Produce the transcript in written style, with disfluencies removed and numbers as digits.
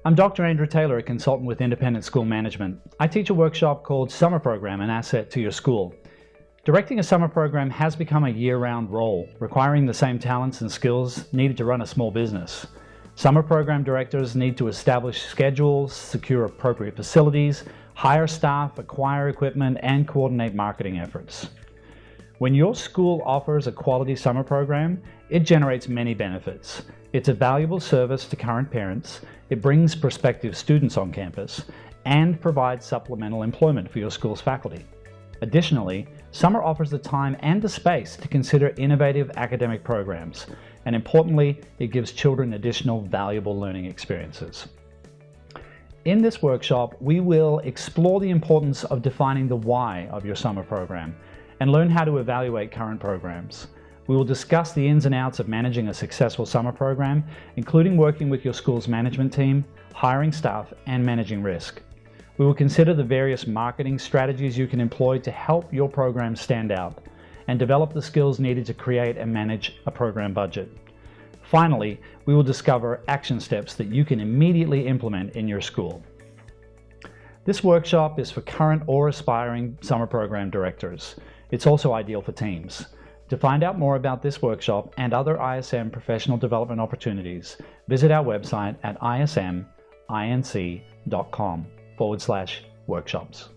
I'm Dr. Andrew Taylor, a consultant with Independent School Management. I teach a workshop called Summer Program, an Asset to Your School. Directing a summer program has become a year-round role, requiring the same talents and skills needed to run a small business. Summer program directors need to establish schedules, secure appropriate facilities, hire staff, acquire equipment, and coordinate marketing efforts. When your school offers a quality summer program, it generates many benefits. It's a valuable service to current parents, it brings prospective students on campus, and provides supplemental employment for your school's faculty. Additionally, summer offers the time and the space to consider innovative academic programs, and importantly, it gives children additional valuable learning experiences. In this workshop, we will explore the importance of defining the why of your summer program and learn how to evaluate current programs. We will discuss the ins and outs of managing a successful summer program, including working with your school's management team, hiring staff, and managing risk. We will consider the various marketing strategies you can employ to help your program stand out and develop the skills needed to create and manage a program budget. Finally, we will discover action steps that you can immediately implement in your school. This workshop is for current or aspiring summer program directors. It's also ideal for teams. To find out more about this workshop and other ISM professional development opportunities, visit our website at isminc.com/workshops.